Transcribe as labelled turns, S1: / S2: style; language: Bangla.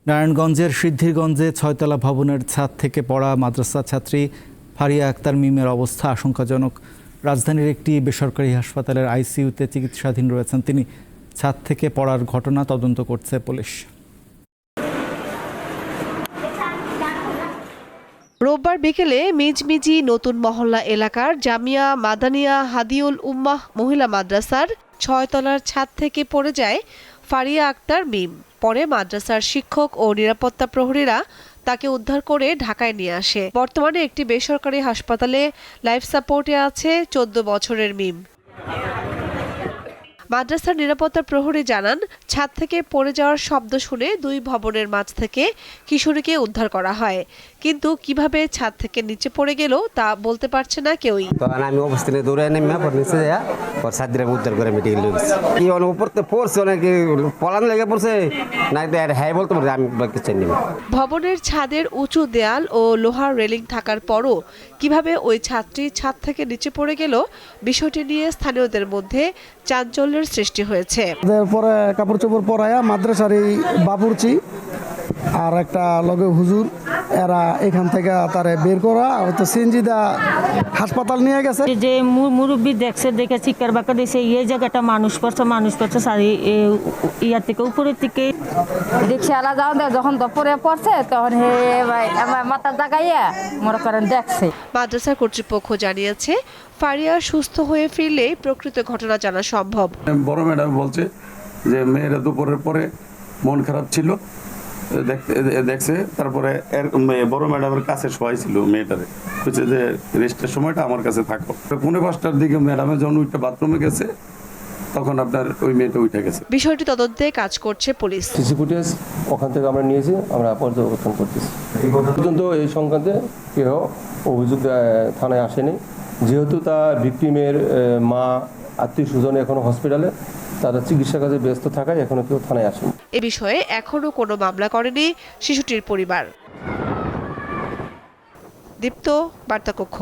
S1: নারায়ণগঞ্জের সিদ্ধিরগঞ্জে ৬তলা ভবনের ছাদ থেকে পড়া মাদ্রাসা ছাত্রী ফারিয়া আক্তার মিমের অবস্থা আশঙ্কাজনক। রাজধানীর একটি বেসরকারি হাসপাতালের আইসিইউতে চিকিৎসাধীন রয়েছেন তিনি। ছাদ থেকে পড়ার ঘটনা তদন্ত করছে পুলিশ।
S2: রোববার বিকেলে মিজমিজি নতুন মহল্লা এলাকার জামিয়া মাদানিয়া হাদিউল উম্মাহ মহিলা মাদ্রাসার ৬ তলার ছাদ থেকে পড়ে যায় ফারিয়া আক্তার মিম। পরে মাদ্রাসার শিক্ষক ও নিরাপত্তা প্রহরীরা তাকে উদ্ধার করে ঢাকায় নিয়ে আসে। বর্তমানে একটি বেসরকারি হাসপাতালে লাইফ সাপোর্টে আছে ১৪ বছরের মিম। মাদ্রাসার নিরাপত্তা প্রহরী জানান, ছাদ থেকে পড়ে যাওয়ার শব্দ শুনে দুই ভবনের মাঝ থেকে কিশোরীকে উদ্ধার করা হয়, কিন্তু কিভাবে ছাদ থেকে নিচে পড়ে গেল তা বলতে পারছে না কেউই।
S3: তখন আমি অবস্থানে দৌড়ে নেমে নিচে যাই, ছাত্রীরা উদ্ধার করে মেডিকেল কি উপরতে পড়ছে, অনেকে পলান লেগে পড়ছে না, হ্যাঁ বলতে পারছি আমি চাই।
S2: ভবনের ছাদের উঁচু দেয়াল ও লোহার রেলিং থাকার পরও কিভাবে ওই ছাত্রী ছাদ থেকে নিচে পড়ে গেল, বিষয়টি নিয়ে স্থানীয়দের মধ্যে চাঞ্চল্যের সৃষ্টি হয়েছে।
S4: পরে কাপড় চোপড় পরায়া মাদ্রাসার এই বাবুর্চি আর একটা লগে হুজুর, এরা এখান থেকে তারে বের করা হয়তো সিএনজিদা হাসপাতাল নিয়ে গেছে।
S5: যে মুরব্বী দেখছে, দেখে চিৎকার বাক্কা দিয়েছে, এই জায়গাটা মানুষ পড়ছে সারি ইয়ার থেকে উপরের থেকে
S6: দেখছি আলা যাও দে, যখন দুপুরে পড়ছে তখন হে ভাই আমার মাথা জাগাইয়া মনে করেন দেখছে।
S2: মাদ্রাসা কর্তৃপক্ষ জানিয়েছে, ফারিয়া সুস্থ হয়ে ফিরলে প্রকৃত ঘটনা জানা সম্ভব।
S7: বড় ম্যাডাম বলছে যে মেয়েরা দুপুরের পরে মন খারাপ ছিল, দেখছে, তারপরে বড় ম্যাডামের কাছে শোয়াই ছিল মেয়েটারে, বলছে যে রেস্টের সময়টা আমার কাছে থাকো। 5:45টার দিকে ম্যাডামের যখন উঠে বাথরুমে গেছে তখন আপনার ওই মেয়েটা উঠে গেছে।
S2: বিষয়টি তদন্তে কাজ করছে পুলিশ।
S8: সিসি ফুটেজ ওখান থেকে আমরা নিয়েছি, আমরা পর্যবেক্ষণ করতেছি। পর্যন্ত এই সংক্রান্তে কেউ অভিযোগ থানায় আসেনি, যেহেতু তার ভিকটিমের মা আত্মীয় স্বজন এখনো হসপিটালে, তারা চিকিৎসা কাজে ব্যস্ত থাকায় এখনো কেউ থানায় আসেনি।
S2: এ বিষয়ে এখনো কোনো মামলা করেনি শিশুটির পরিবার। দীপ্ত, বার্তা কক্ষ।